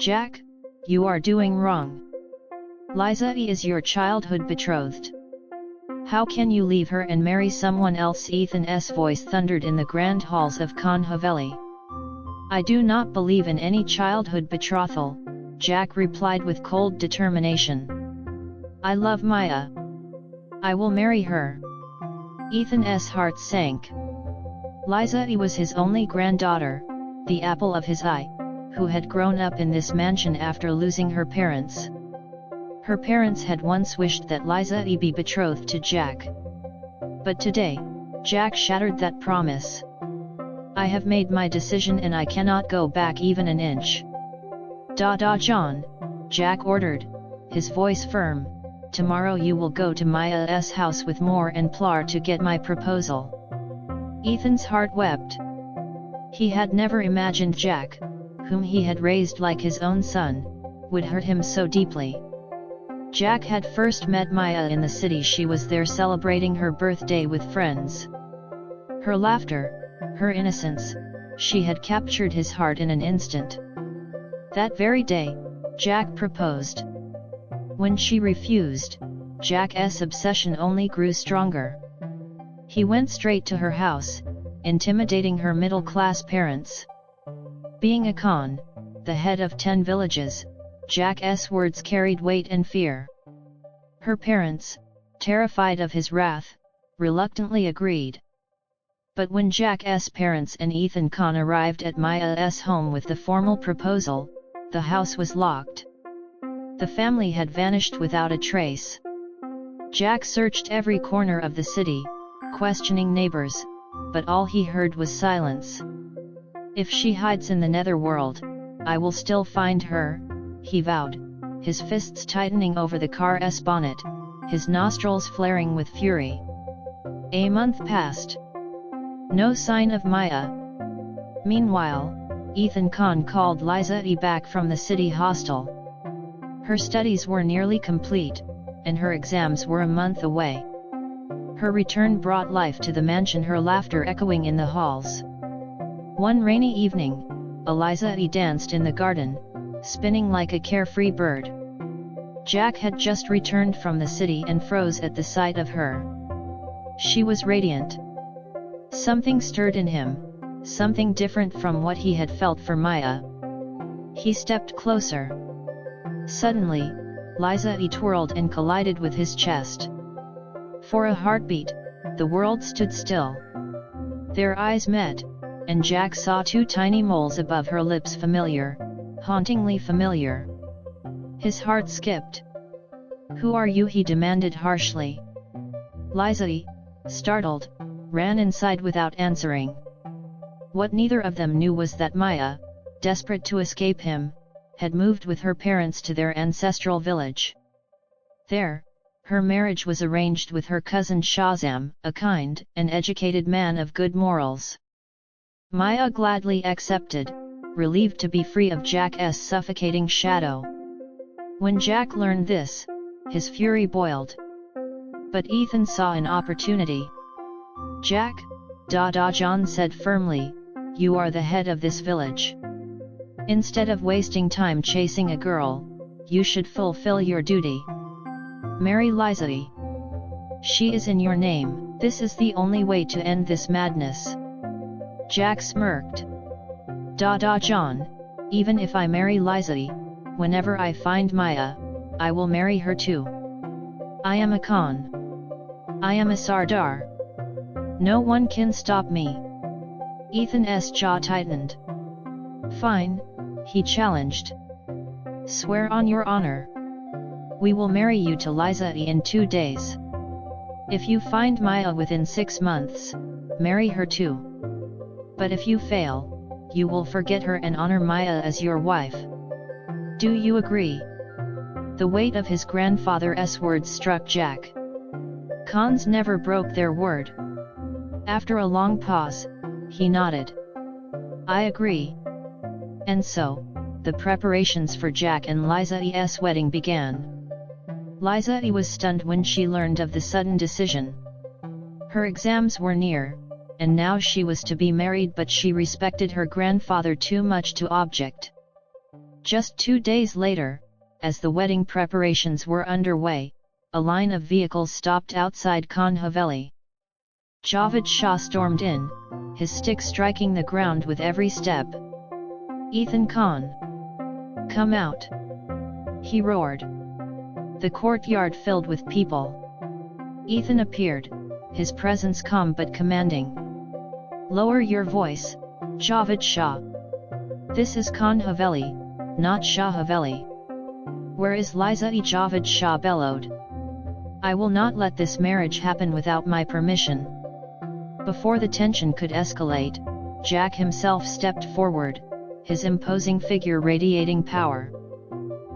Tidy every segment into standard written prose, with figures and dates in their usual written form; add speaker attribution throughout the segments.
Speaker 1: Jack, you are doing wrong. Liza is your childhood betrothed. How can you leave her and marry someone else? Ethan's voice thundered in the grand halls of Khan Haveli. I do not believe in any childhood betrothal, Jack replied with cold determination. I love Maya. I will marry her. Ethan's heart sank. Liza was his only granddaughter, the apple of his eye, who had grown up in this mansion after losing her parents. Her parents had once wished that Liza be betrothed to Jack. But today, Jack shattered that promise. I have made my decision and I cannot go back even an inch. John, Jack ordered, his voice firm. Tomorrow you will go to Maya's house with Moore and Plar to get my proposal. Ethan's heart wept. He had never imagined Jack, whom he had raised like his own son, would hurt him so deeply. Jack had first met Maya in the city. She was there celebrating her birthday with friends. Her laughter, her innocence, she had captured his heart in an instant. That very day, Jack proposed. When she refused, Jack's obsession only grew stronger. He went straight to her house, intimidating her middle-class parents. Being a Khan, the head of 10 villages, Jack's words carried weight and fear. Her parents, terrified of his wrath, reluctantly agreed. But when Jack's parents and Ethan Khan arrived at Maya's home with the formal proposal, the house was locked. The family had vanished without a trace. Jack searched every corner of the city, questioning neighbors, but all he heard was silence. If she hides in the netherworld, I will still find her, he vowed, his fists tightening over the car's bonnet, his nostrils flaring with fury. A month passed. No sign of Maya. Meanwhile, Ethan Khan called Liza back from the city hostel. Her studies were nearly complete, and her exams were a month away. Her return brought life to the mansion, her laughter echoing in the halls. One rainy evening, Liza danced in the garden, spinning like a carefree bird. Jack had just returned from the city and froze at the sight of her. She was radiant. Something stirred in him, something different from what he had felt for Maya. He stepped closer. Suddenly, Liza twirled and collided with his chest. For a heartbeat, the world stood still. Their eyes met, and Jack saw 2 tiny moles above her lips, familiar, hauntingly familiar. His heart skipped. Who are you? He demanded harshly. Liza, startled, ran inside without answering. What neither of them knew was that Maya, desperate to escape him, had moved with her parents to their ancestral village. There, her marriage was arranged with her cousin Shazam, a kind and educated man of good morals. Maya gladly accepted, relieved to be free of Jack's suffocating shadow. When Jack learned this, his fury boiled. But Ethan saw an opportunity. Jack, John said firmly, you are the head of this village. Instead of wasting time chasing a girl, you should fulfill your duty. Marry Liza. She is in your name. This is the only way to end this madness. Jack smirked. John, even if I marry Liza, whenever I find Maya, I will marry her too. I am a Khan. I am a Sardar. No one can stop me. Ethan's jaw tightened. Fine, he challenged. Swear on your honor. We will marry you to Liza in 2 days. If you find Maya within 6 months, marry her too. But if you fail, you will forget her and honor Maya as your wife. Do you agree? The weight of his grandfather's words struck Jack. Khans never broke their word. After a long pause, he nodded. I agree. And so, the preparations for Jack and Liza's wedding began. Liza was stunned when she learned of the sudden decision. Her exams were near, and now she was to be married, but she respected her grandfather too much to object. Just 2 days later, as the wedding preparations were underway, a line of vehicles stopped outside Khan Haveli. Javed Shah stormed in, his stick striking the ground with every step. "Ethan Khan! Come out!" he roared. The courtyard filled with people. Ethan appeared, his presence calm but commanding. "Lower your voice, Javed Shah. This is Khan Haveli, not Shah Haveli. Where is Liza-e?" Javed Shah bellowed. "I will not let this marriage happen without my permission." Before the tension could escalate, Jack himself stepped forward, his imposing figure radiating power.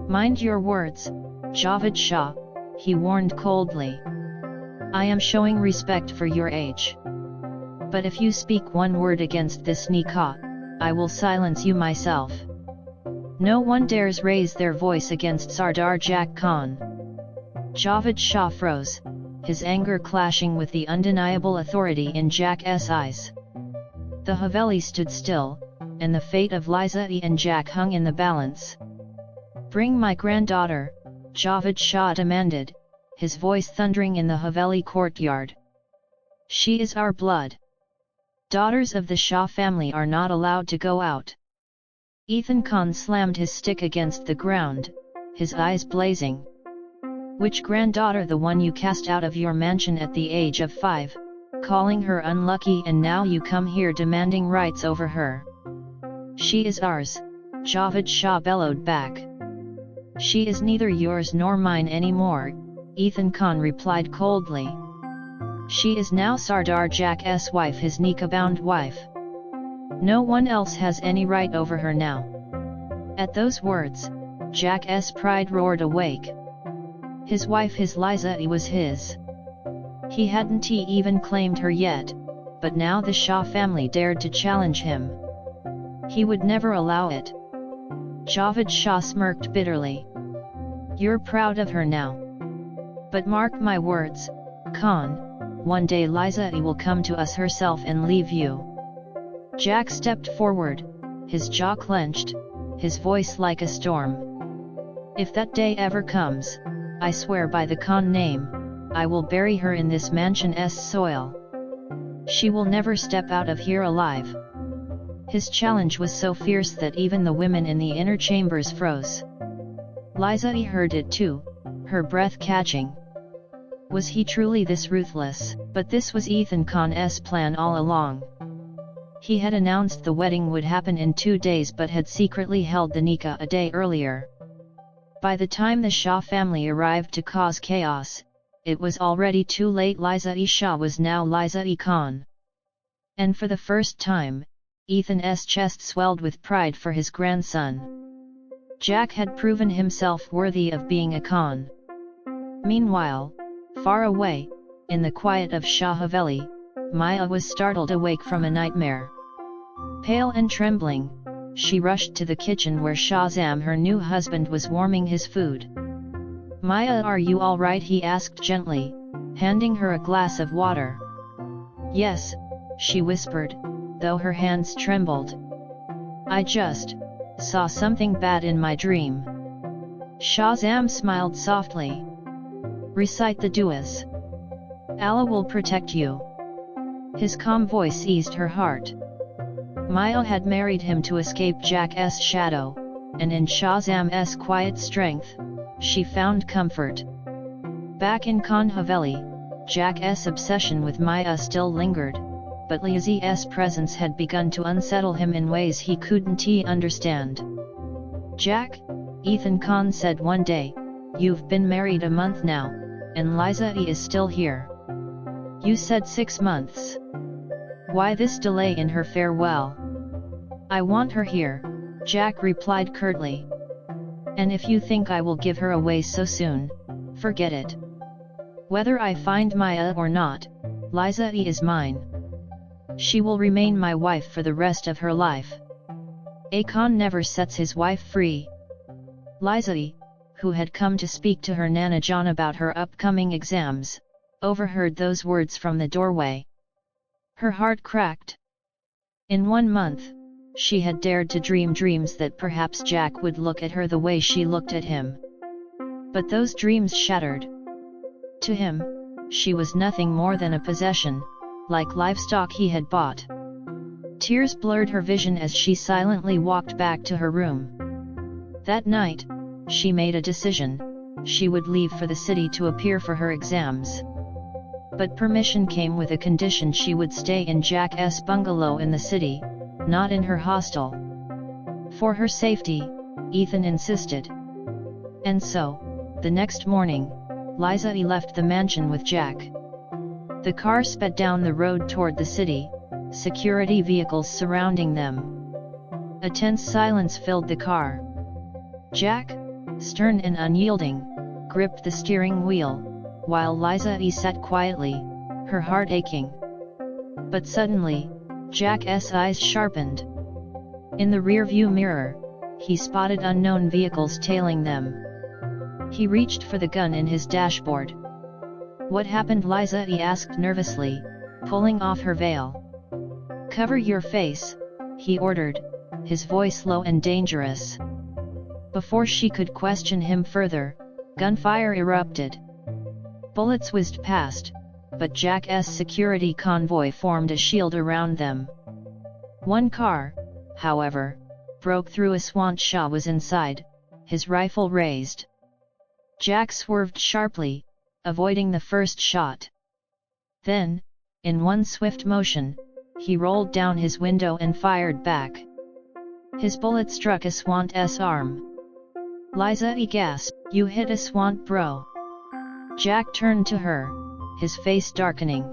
Speaker 1: "Mind your words, Javed Shah," he warned coldly. "I am showing respect for your age. But if you speak one word against this nikah, I will silence you myself. No one dares raise their voice against Sardar Jack Khan." Javed Shah froze, his anger clashing with the undeniable authority in Jack's eyes. The Haveli stood still, and the fate of Liza-e and Jack hung in the balance. "Bring my granddaughter," Javed Shah demanded, his voice thundering in the Haveli courtyard. "She is our blood. Daughters of the Shah family are not allowed to go out." Ethan Khan slammed his stick against the ground, his eyes blazing. "Which granddaughter? The one you cast out of your mansion at the age of 5, calling her unlucky, and now you come here demanding rights over her?" "She is ours," Javed Shah bellowed back. "She is neither yours nor mine anymore," Ethan Khan replied coldly. "She is now Sardar Jack's wife, his nikah-bound wife. No one else has any right over her now." At those words, Jack's pride roared awake. His wife, his Liza-e, was his. He hadn't even claimed her yet, but now the Shah family dared to challenge him. He would never allow it. Javed Shah smirked bitterly. "You're proud of her now. But mark my words, Khan, one day Liza-e will come to us herself and leave you." Jack stepped forward, his jaw clenched, his voice like a storm. "If that day ever comes, I swear by the Khan name, I will bury her in this mansion's soil. She will never step out of here alive." His challenge was so fierce that even the women in the inner chambers froze. Liza-e heard it too, her breath catching. Was he truly this ruthless? But this was Ethan Khan's plan all along. He had announced the wedding would happen in 2 days but had secretly held the nikah a day earlier. By the time the Shah family arrived to cause chaos, it was already too late. Liza-e Shah was now Liza-e Khan. And for the first time, Ethan's chest swelled with pride for his grandson. Jack had proven himself worthy of being a Khan. Meanwhile, far away, in the quiet of Shah Haveli, Maya was startled awake from a nightmare. Pale and trembling, she rushed to the kitchen where Shahzam, her new husband, was warming his food. "Maya, are you all right?" he asked gently, handing her a glass of water. "Yes," she whispered, though her hands trembled. "I just saw something bad in my dream." Shahzam smiled softly. "Recite the du'as. Allah will protect you." His calm voice eased her heart. Maya had married him to escape Jack's shadow, and in Shahzam's quiet strength, she found comfort. Back in Khan Haveli, Jack's obsession with Maya still lingered, but Liza's presence had begun to unsettle him in ways he couldn't understand. "Jack," Ethan Khan said one day, "you've been married a month now, and Liza-e is still here. You said 6 months. Why this delay in her farewell?" "I want her here," Jack replied curtly. "And if you think I will give her away so soon, forget it. Whether I find Maya or not, Liza-e is mine. She will remain my wife for the rest of her life. A Khan never sets his wife free." Liza-e, who had come to speak to her Nana John about her upcoming exams, overheard those words from the doorway. Her heart cracked. In 1 month, she had dared to dream dreams that perhaps Jack would look at her the way she looked at him. But those dreams shattered. To him, she was nothing more than a possession, like livestock he had bought. Tears blurred her vision as she silently walked back to her room. That night, she made a decision: she would leave for the city to appear for her exams. But permission came with a condition: she would stay in Jack's bungalow in the city, not in her hostel. For her safety, Ethan insisted. And so, the next morning, Liza left the mansion with Jack. The car sped down the road toward the city, security vehicles surrounding them. A tense silence filled the car. Jack, stern and unyielding, gripped the steering wheel, while Liza sat quietly, her heart aching. But suddenly, Jack's eyes sharpened. In the rearview mirror, he spotted unknown vehicles tailing them. He reached for the gun in his dashboard. "What happened?" Liza asked nervously, pulling off her veil. "Cover your face," he ordered, his voice low and dangerous. Before she could question him further, gunfire erupted. Bullets whizzed past, but Jack's security convoy formed a shield around them. One car, however, broke through. Shaw was inside, his rifle raised. Jack swerved sharply, avoiding the first shot. Then, in one swift motion, he rolled down his window and fired back. His bullet struck Aswant's arm. Liza gasped. "You hit Aswant, bro." Jack turned to her, his face darkening.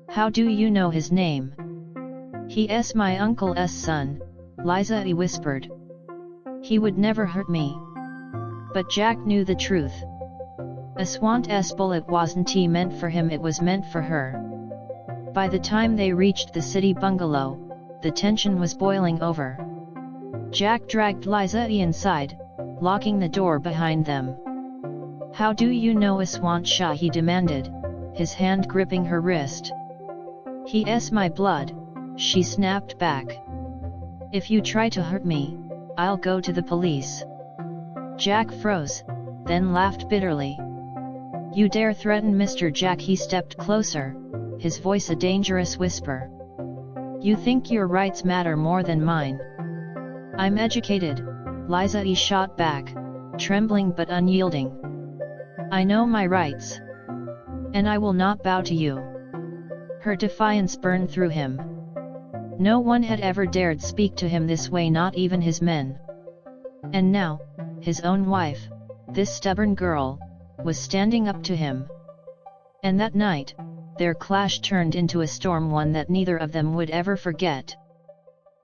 Speaker 1: "How do you know his name?" "He's my uncle's son," Liza whispered. "He would never hurt me." But Jack knew the truth. Aswant's bullet wasn't meant for him, it was meant for her. By the time they reached the city bungalow, the tension was boiling over. Jack dragged Liza inside, locking the door behind them. "How do you know Aswant Shah?" he demanded, his hand gripping her wrist. "He's my blood," she snapped back. "If you try to hurt me, I'll go to the police." Jack froze, then laughed bitterly. "You dare threaten Mr. Jack?" He stepped closer, his voice a dangerous whisper. "You think your rights matter more than mine?" "I'm educated," Liza shot back, trembling but unyielding. "I know my rights. And I will not bow to you." Her defiance burned through him. No one had ever dared speak to him this way, not even his men. And now, his own wife, this stubborn girl, was standing up to him. And that night, their clash turned into a storm, one that neither of them would ever forget.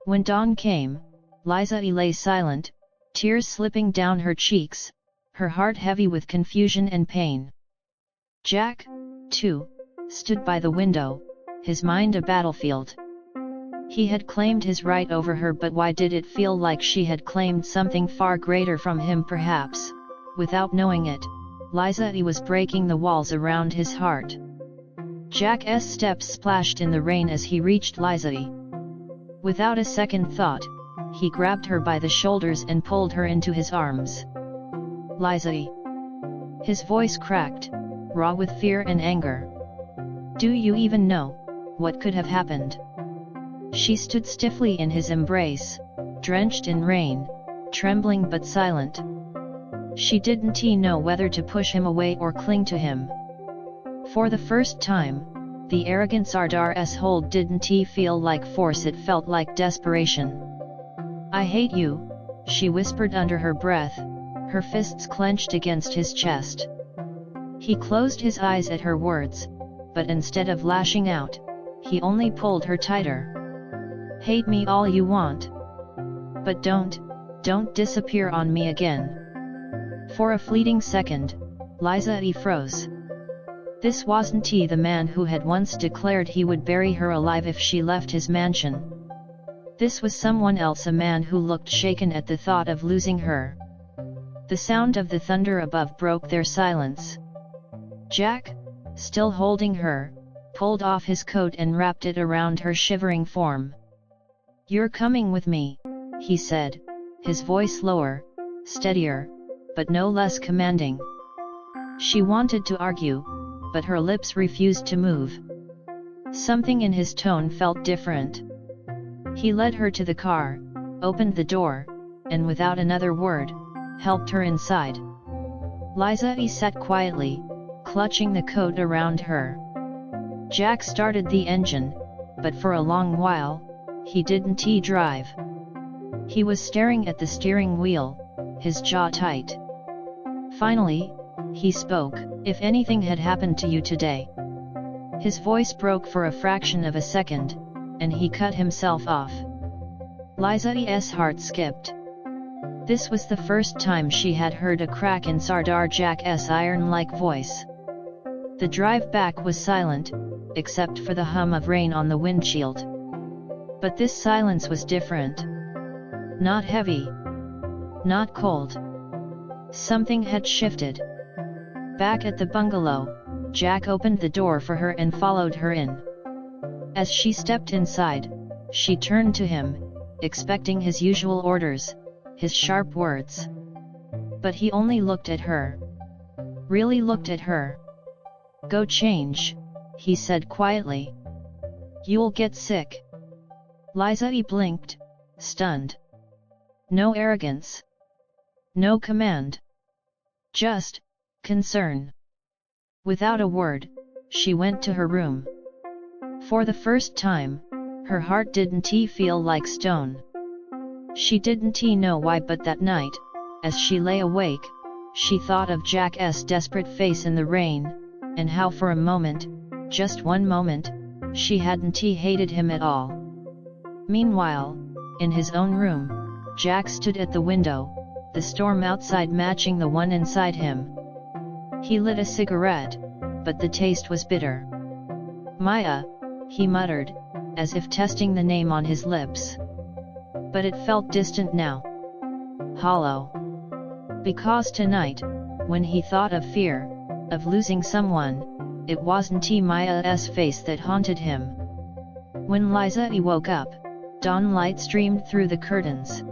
Speaker 1: When dawn came, Liza lay silent, tears slipping down her cheeks, her heart heavy with confusion and pain. Jack, too, stood by the window, his mind a battlefield. He had claimed his right over her, but why did it feel like she had claimed something far greater from him? Perhaps, without knowing it, Liza was breaking the walls around his heart. Jack's steps splashed in the rain as he reached Liza. Without a second thought, he grabbed her by the shoulders and pulled her into his arms. "Liza." His voice cracked, raw with fear and anger. "Do you even know what could have happened?" She stood stiffly in his embrace, drenched in rain, trembling but silent. She didn't know whether to push him away or cling to him. For the first time, the arrogant Sardar's hold didn't feel like force, it felt like desperation. "I hate you," she whispered under her breath, her fists clenched against his chest. He closed his eyes at her words, but instead of lashing out, he only pulled her tighter. "Hate me all you want. But don't disappear on me again." For a fleeting second, Liza froze. This wasn't the man who had once declared he would bury her alive if she left his mansion. This was someone else, a man who looked shaken at the thought of losing her. The sound of the thunder above broke their silence. Jack, still holding her, pulled off his coat and wrapped it around her shivering form. "You're coming with me," he said, his voice lower, steadier, but no less commanding. She wanted to argue, but her lips refused to move. Something in his tone felt different. He led her to the car, opened the door, and without another word, helped her inside. Liza sat quietly, clutching the coat around her. Jack started the engine, but for a long while, he didn't drive. He was staring at the steering wheel, his jaw tight. Finally, he spoke. "If anything had happened to you today..." His voice broke for a fraction of a second, and he cut himself off. Liza's heart skipped. This was the first time she had heard a crack in Sardar Jack's iron-like voice. The drive back was silent, except for the hum of rain on the windshield. But this silence was different. Not heavy. Not cold. Something had shifted. Back at the bungalow, Jack opened the door for her and followed her in. As she stepped inside, she turned to him, expecting his usual orders, his sharp words. But he only looked at her. Really looked at her. "Go change," he said quietly. "You'll get sick." Liza blinked, stunned. No arrogance. No command. Just concern. Without a word, she went to her room. For the first time, her heart didn't feel like stone. She didn't know why, but that night, as she lay awake, she thought of Jack's desperate face in the rain, and how for a moment, just one moment, she hadn't hated him at all. Meanwhile, in his own room, Jack stood at the window, the storm outside matching the one inside him. He lit a cigarette, but the taste was bitter. "Maya," he muttered, as if testing the name on his lips. But it felt distant now. Hollow. Because tonight, when he thought of fear, of losing someone, it wasn't Maya's face that haunted him. When Liza woke up, dawn light streamed through the curtains.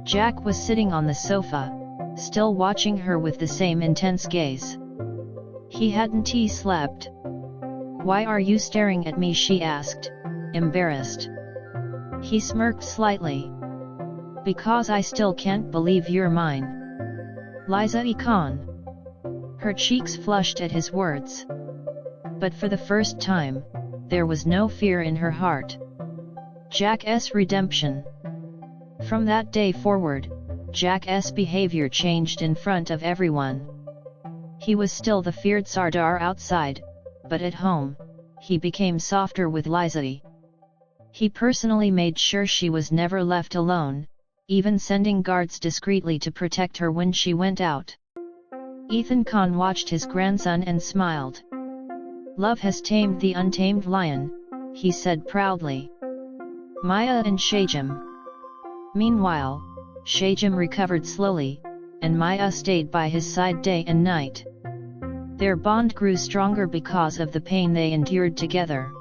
Speaker 1: Jack was sitting on the sofa, still watching her with the same intense gaze. He hadn't slept. "Why are you staring at me?" she asked, embarrassed. He smirked slightly. "Because I still can't believe you're mine." Liza Khan. Her cheeks flushed at his words. But for the first time, there was no fear in her heart. Jack's redemption. From that day forward, Jack's behavior changed in front of everyone. He was still the feared Sardar outside, but at home, he became softer with Liza. He personally made sure she was never left alone, even sending guards discreetly to protect her when she went out. Ethan Khan watched his grandson and smiled. "Love has tamed the untamed lion," he said proudly. Maya and Shajim. Meanwhile, Shajim recovered slowly, and Maya stayed by his side day and night. Their bond grew stronger because of the pain they endured together.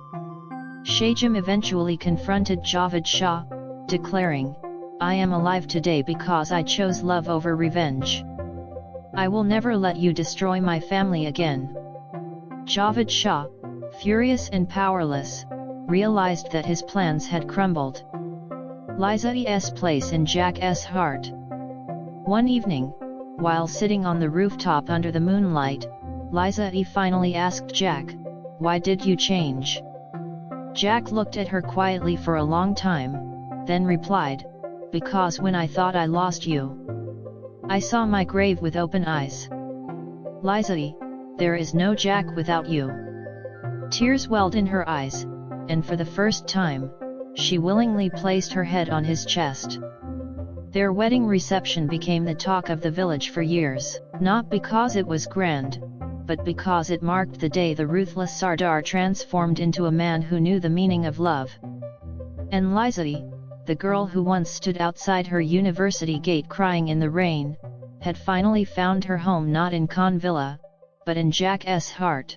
Speaker 1: Shajim eventually confronted Javed Shah, declaring, "I am alive today because I chose love over revenge. I will never let you destroy my family again." Javed Shah, furious and powerless, realized that his plans had crumbled. Liza's place in Jack's heart. One evening, while sitting on the rooftop under the moonlight, Liza finally asked Jack, "Why did you change?" Jack looked at her quietly for a long time, then replied, "Because when I thought I lost you, I saw my grave with open eyes. Liza, there is no Jack without you." Tears welled in her eyes, and for the first time, she willingly placed her head on his chest. Their wedding reception became the talk of the village for years, not because it was grand, but because it marked the day the ruthless Sardar transformed into a man who knew the meaning of love. And Liza, the girl who once stood outside her university gate crying in the rain, had finally found her home not in Khan Villa, but in Jack's heart.